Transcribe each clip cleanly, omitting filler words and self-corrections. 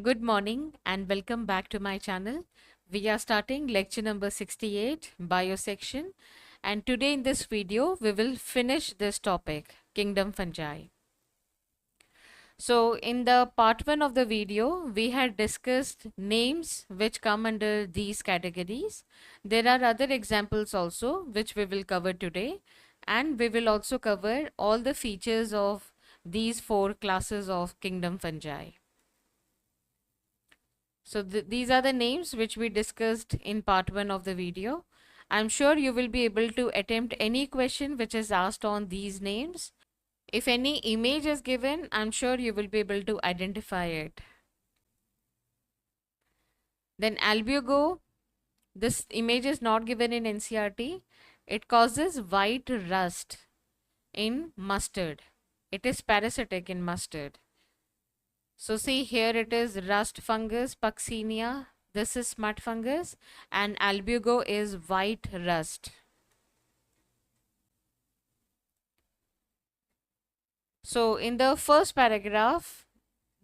Good morning and welcome back to my channel. We are starting lecture number 68, bio section, and today in this video we will finish this topic, kingdom fungi. So in the part 1 of the video, we had discussed names which come under these categories. There are other examples also which we will cover today, and we will also cover all the features of these 4 classes of kingdom fungi. So these are the names which we discussed in part 1 of the video. I'm sure you will be able to attempt any question which is asked on these names. If any image is given, I'm sure you will be able to identify it. Then albugo, this image is not given in NCERT. It causes white rust in mustard. It is parasitic in mustard. So see here it is rust fungus, Puccinia. This is smut fungus and albugo is white rust. So in the first paragraph,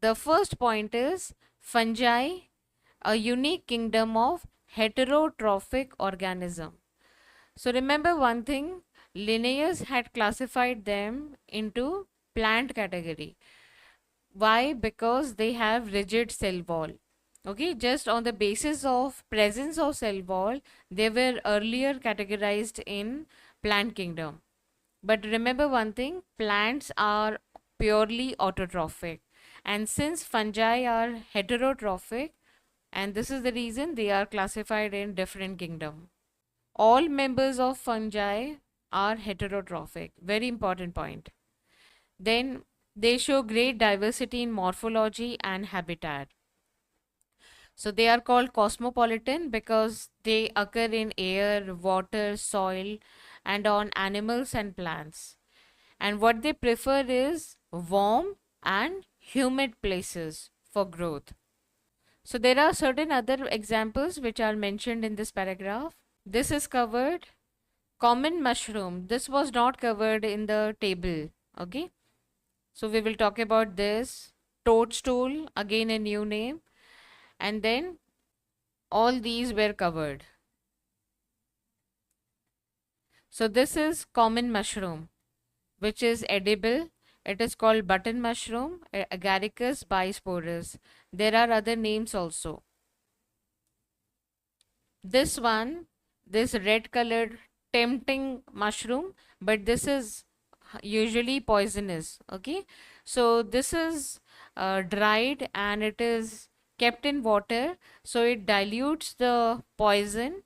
the first point is fungi, a unique kingdom of heterotrophic organism. So remember one thing, Linnaeus had classified them into plant category. Why? Because they have rigid cell wall. Okay, just on the basis of presence of cell wall, they were earlier categorized in plant kingdom. But remember one thing, plants are purely autotrophic. And since fungi are heterotrophic, and this is the reason they are classified in different kingdom. All members of fungi are heterotrophic. Very important point. Then they show great diversity in morphology and habitat. So they are called cosmopolitan because they occur in air, water, soil, and on animals and plants. And what they prefer is warm and humid places for growth. So there are certain other examples which are mentioned in this paragraph. This is covered. Common mushroom. This was not covered in the table. Okay. So we will talk about this. Toadstool, again a new name. And then all these were covered. So this is common mushroom, which is edible. It is called button mushroom, Agaricus bisporus. There are other names also. This one, this red colored tempting mushroom, but this is usually poisonous. Okay, so this is dried and it is kept in water, so it dilutes the poison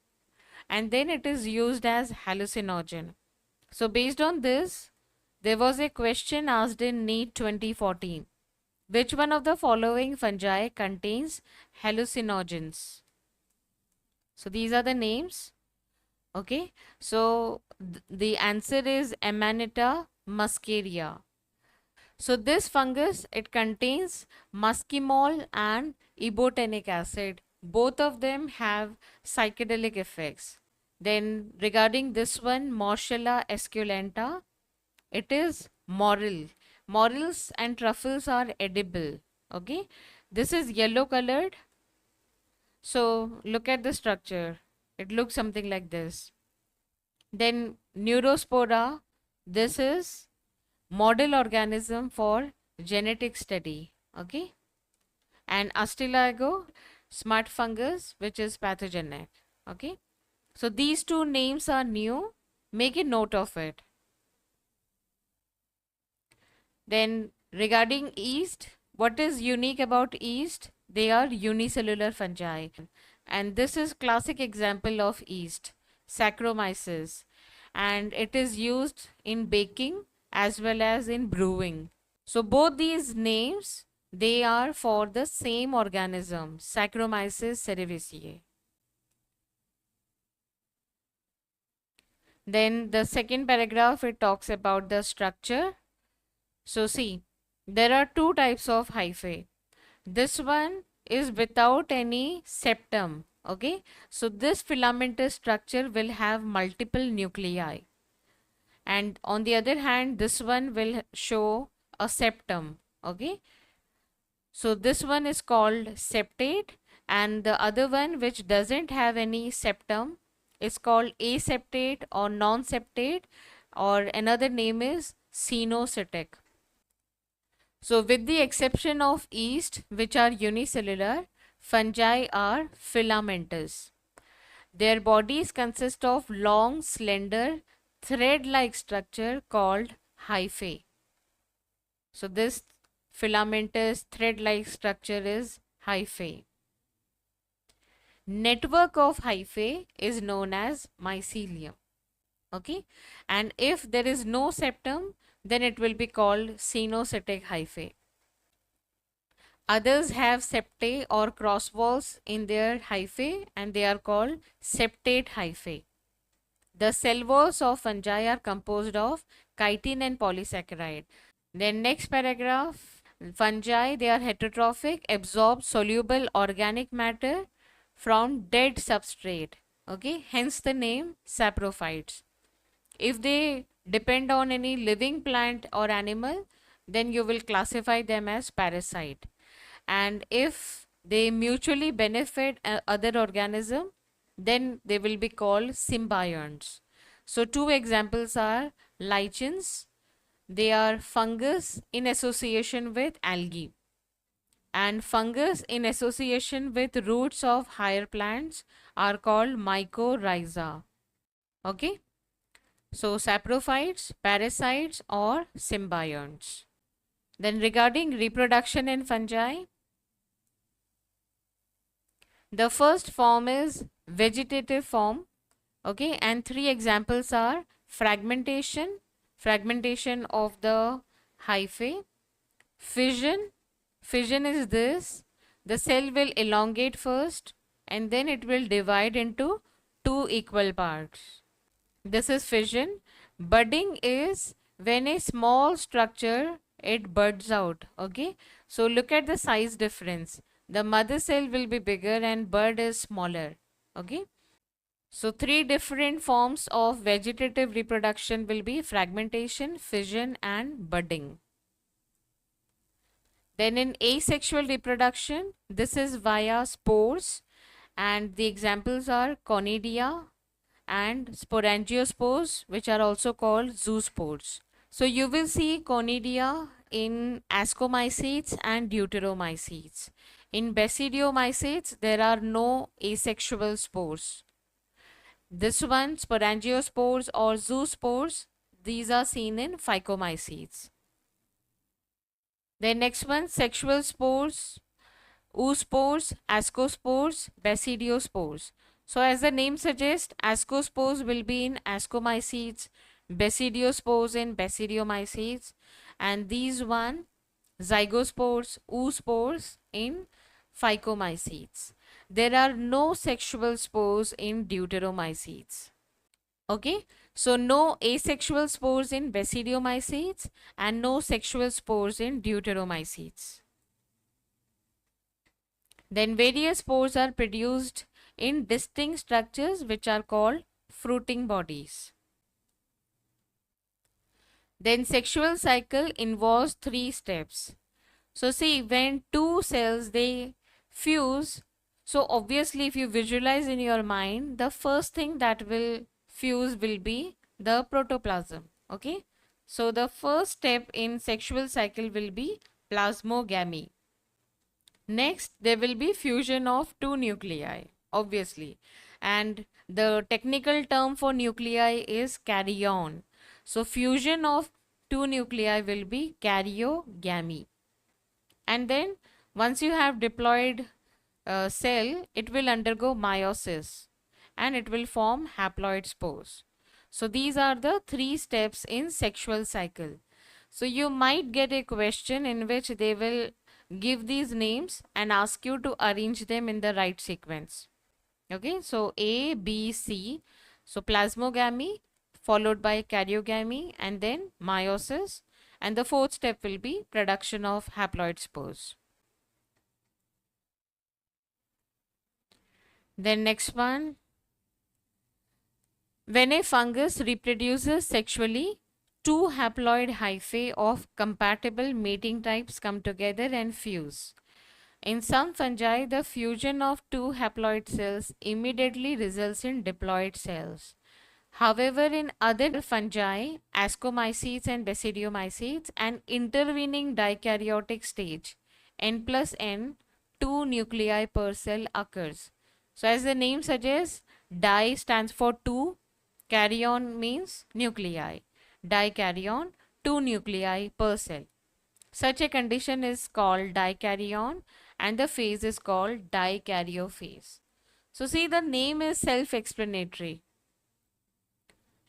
and then it is used as hallucinogen. So based on this, there was a question asked in NEET 2014. Which one of the following fungi contains hallucinogens? So these are the names. Okay, so the answer is Amanita muscaria. So this fungus, it contains muscimol and ibotenic acid. Both of them have psychedelic effects. Then regarding this one, Moschella esculenta, it is morel. Morels and truffles are edible. Okay, this is yellow colored. So look at the structure. It looks something like this. Then Neurospora, this is model organism for genetic study. Okay, and Astilago, smut fungus, which is pathogenic. Okay, so these two names are new. Make a note of it. Then regarding yeast, what is unique about yeast? They are unicellular fungi. And this is classic example of yeast, Saccharomyces. And it is used in baking as well as in brewing. So both these names, they are for the same organism, Saccharomyces cerevisiae. Then the second paragraph, it talks about the structure. So see, there are two types of hyphae. This one is without any septum. Okay, so this filamentous structure will have multiple nuclei. And on the other hand, this one will show a septum. Okay, So this one is called septate, and the other one which doesn't have any septum is called aseptate or non-septate, or another name is cenocytic. So with the exception of yeast, which are unicellular, fungi are filamentous. Their bodies consist of long, slender, thread-like structure called hyphae. So this filamentous thread-like structure is hyphae. Network of hyphae is known as mycelium. Okay, and if there is no septum, then it will be called cenocytic hyphae. Others have septae or cross walls in their hyphae, and they are called septate hyphae. The cell walls of fungi are composed of chitin and polysaccharide. Then next paragraph, fungi, they are heterotrophic, absorb soluble organic matter from dead substrate. Okay, hence the name saprophytes. If they depend on any living plant or animal, then you will classify them as parasite. And if they mutually benefit other organism, then they will be called symbionts. So two examples are lichens. They are fungus in association with algae, and fungus in association with roots of higher plants are called mycorrhiza. Okay, so saprophytes, parasites, or symbionts. Then regarding reproduction in fungi, the first form is vegetative form. Okay, and three examples are fragmentation, fragmentation of the hyphae, fission. Fission is this: the cell will elongate first and then it will divide into two equal parts. This is fission. Budding is when a small structure it buds out. Okay, so look at the size difference. The mother cell will be bigger and bud is smaller. Okay, so three different forms of vegetative reproduction will be fragmentation, fission, and budding. Then in asexual reproduction, this is via spores, and the examples are conidia and sporangiospores, which are also called zoospores. So you will see conidia in ascomycetes and deuteromycetes. In basidiomycetes, there are no asexual spores. This one, sporangiospores or zoospores, these are seen in phycomycetes. Then next one, sexual spores, oospores, ascospores, basidiospores. So as the name suggests, ascospores will be in ascomycetes, basidiospores in basidiomycetes, and these one, zygospores, oospores in phycomycetes. There are no sexual spores in deuteromycetes. Okay, so no asexual spores in basidiomycetes and no sexual spores in deuteromycetes. Then various spores are produced in distinct structures which are called fruiting bodies. Then sexual cycle involves three steps. So see, when two cells they fuse, so obviously if you visualize in your mind, the first thing that will fuse will be the protoplasm. Okay, so the first step in sexual cycle will be plasmogamy. Next, there will be fusion of two nuclei, obviously, and the technical term for nuclei is karyon. So fusion of two nuclei will be karyogamy. And then once you have diploid cell, it will undergo meiosis and it will form haploid spores. So these are the three steps in sexual cycle. So you might get a question in which they will give these names and ask you to arrange them in the right sequence. Okay, so A, B, C. So plasmogamy followed by karyogamy and then meiosis, and the fourth step will be production of haploid spores. Then next one, when a fungus reproduces sexually, two haploid hyphae of compatible mating types come together and fuse. In some fungi, the fusion of two haploid cells immediately results in diploid cells. However, in other fungi, ascomycetes and basidiomycetes, an intervening dikaryotic stage, N plus N, two nuclei per cell occurs. So, as the name suggests, di stands for two, karyon means nuclei. Dikaryon, two nuclei per cell. Such a condition is called dikaryon and the phase is called dikaryophase. So, see, the name is self-explanatory.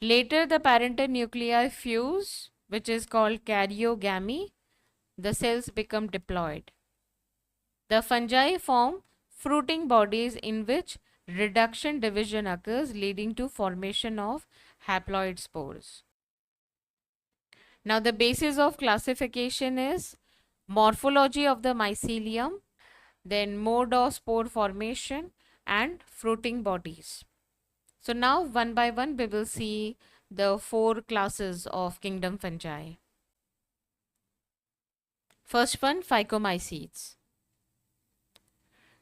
Later, the parental nuclei fuse, which is called karyogamy. The cells become diploid. The fungi form fruiting bodies in which reduction division occurs, leading to formation of haploid spores. Now, the basis of classification is morphology of the mycelium, then mode of spore formation, and fruiting bodies. So now one by one we will see the four classes of kingdom fungi. First one, phycomycetes.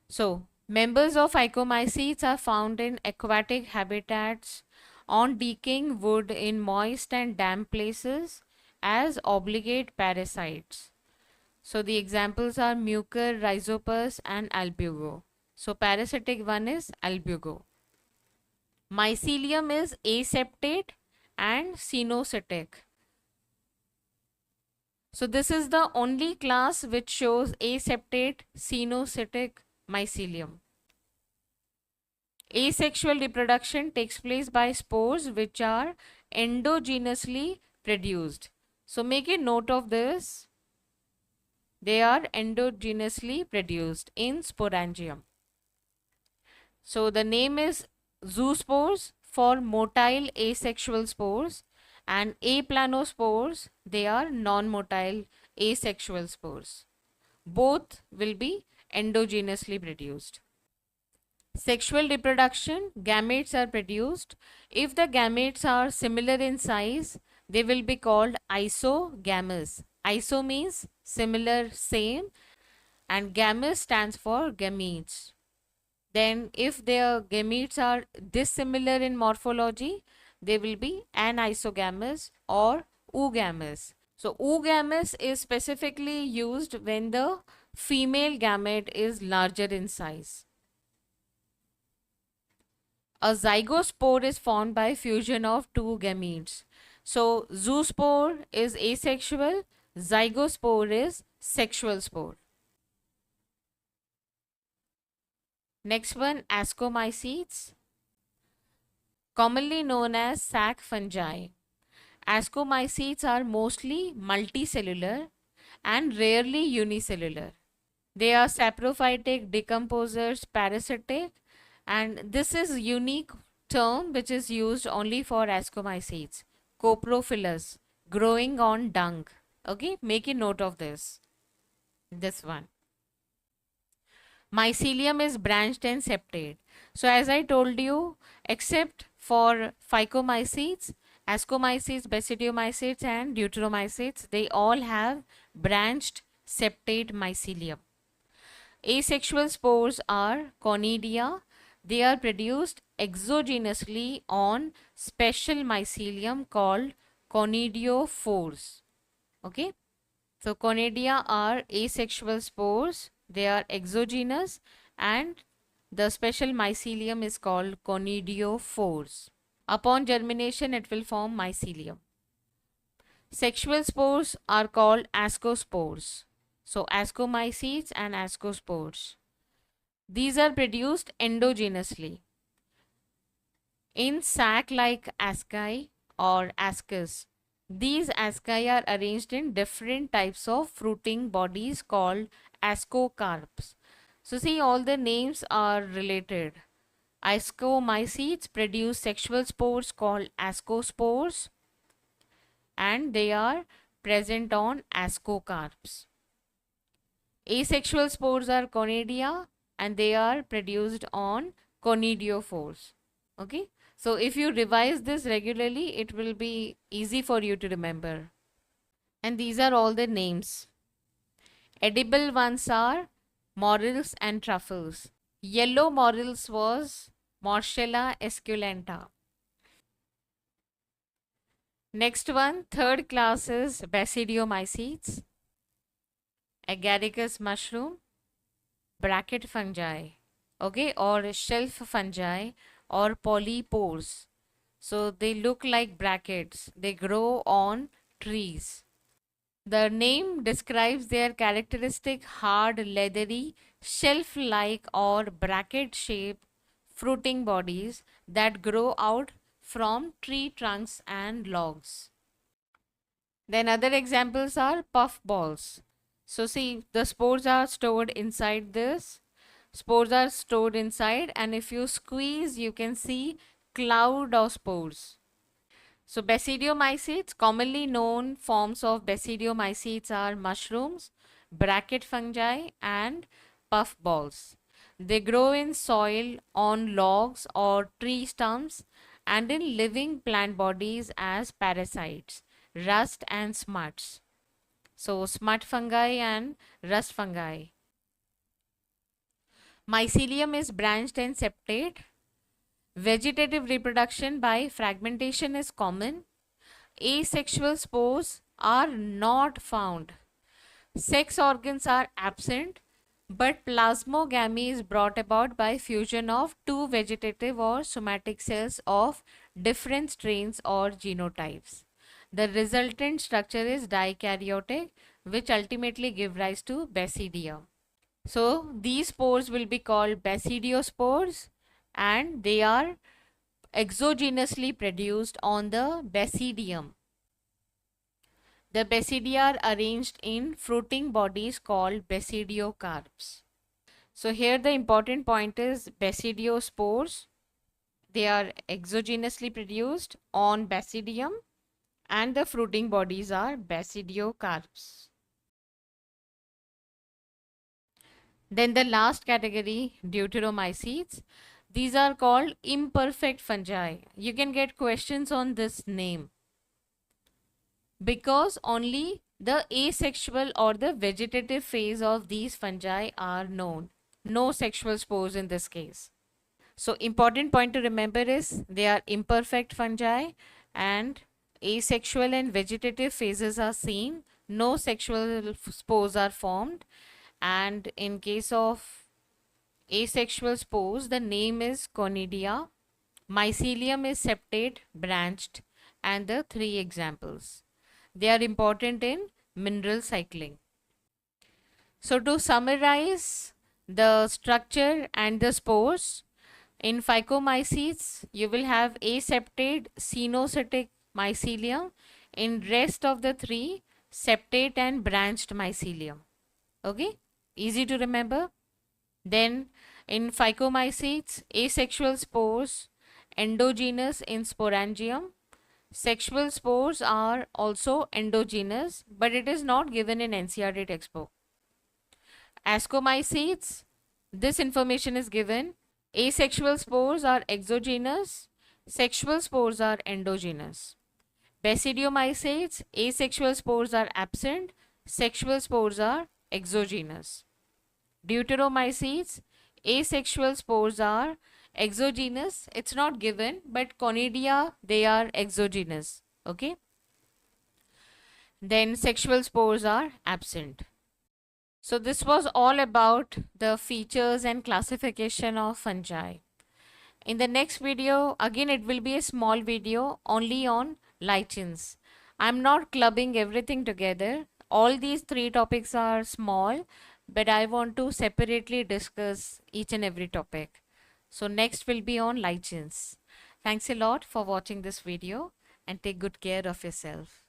So members of phycomycetes are found in aquatic habitats, on decaying wood in moist and damp places as obligate parasites. So the examples are Mucor, Rhizopus and Albugo. So parasitic one is Albugo. Mycelium is aseptate and cenocytic. So this is the only class which shows aseptate cenocytic mycelium. Asexual reproduction takes place by spores which are endogenously produced. So make a note of this. They are endogenously produced in sporangium. So the name is zoospores for motile asexual spores, and aplanospores, they are non-motile asexual spores. Both will be endogenously produced. Sexual reproduction, gametes are produced. If the gametes are similar in size, they will be called isogamous. Iso means similar, same, and gamous stands for gametes. Then if their gametes are dissimilar in morphology, they will be anisogamous or oogamous. So oogamous is specifically used when the female gamete is larger in size. A zygospore is formed by fusion of two gametes. So zoospore is asexual, zygospore is sexual spore. Next one, ascomycetes, commonly known as sac fungi. Ascomycetes are mostly multicellular and rarely unicellular. They are saprophytic, decomposers, parasitic, and this is unique term which is used only for ascomycetes. Coprophilous, growing on dung. Okay, make a note of this. This one. Mycelium is branched and septate. So as I told you, except for phycomycetes, ascomycetes, basidiomycetes and deuteromycetes, they all have branched septate mycelium. Asexual spores are conidia. They are produced exogenously on special mycelium called conidiophores. Okay. So conidia are asexual spores. They are exogenous and the special mycelium is called conidiophores. Upon germination, it will form mycelium. Sexual spores are called ascospores. So ascomycetes and ascospores. These are produced endogenously. In sac-like asci or ascus, these asci are arranged in different types of fruiting bodies called ascocarps. So see, all the names are related. Ascomycetes produce sexual spores called ascospores and they are present on ascocarps. Asexual spores are conidia and they are produced on conidiophores. Okay. So if you revise this regularly, it will be easy for you to remember. And these are all the names. Edible ones are Morels and truffles. Yellow morels was Morchella esculenta. Next one, third class is Basidiomycetes, Agaricus mushroom, bracket fungi, okay, or shelf fungi or polypores. So they look like brackets. They grow on trees. The name describes their characteristic hard, leathery, shelf like or bracket shaped fruiting bodies that grow out from tree trunks and logs. Then other examples are puff balls. So see, the spores are stored inside this. Spores are stored inside, and if you squeeze, you can see cloud of spores. So basidiomycetes, commonly known forms of basidiomycetes are mushrooms, bracket fungi, and puff balls. They grow in soil, on logs or tree stumps, and in living plant bodies as parasites, rust and smuts. So smut fungi and rust fungi. Mycelium is branched and septate. Vegetative reproduction by fragmentation is common. Asexual spores are not found. Sex organs are absent, but plasmogamy is brought about by fusion of two vegetative or somatic cells of different strains or genotypes. The resultant structure is dikaryotic, which ultimately give rise to basidia. So these spores will be called basidiospores, and they are exogenously produced on the basidium. The basidia are arranged in fruiting bodies called basidiocarps. So here the important point is basidiospores. They are exogenously produced on basidium, and the fruiting bodies are basidiocarps. Then the last category, deuteromycetes. These are called imperfect fungi. You can get questions on this name because only the asexual or the vegetative phase of these fungi are known. No sexual spores in this case. So important point to remember is they are imperfect fungi and asexual and vegetative phases are seen. No sexual spores are formed, and in case of asexual spores, the name is Conidia. Mycelium is septate, branched, and the three examples. They are important in mineral cycling. So to summarize the structure and the spores, in phycomycetes, you will have aseptate, cenocytic mycelium. In rest of the three, septate and branched mycelium. Okay, easy to remember. Then in phycomycetes, asexual spores, endogenous in sporangium. Sexual spores are also endogenous, but it is not given in NCERT textbook. Ascomycetes, this information is given. Asexual spores are exogenous, sexual spores are endogenous. Basidiomycetes, asexual spores are absent, sexual spores are exogenous. Deuteromycetes, asexual spores are exogenous, it's not given, but Conidia, they are exogenous. Okay. Then sexual spores are absent. So this was all about the features and classification of fungi. In the next video, again it will be a small video only on lichens. I'm not clubbing everything together. All these three topics are small, but I want to separately discuss each and every topic. So next will be on lichens. Thanks a lot for watching this video and take good care of yourself.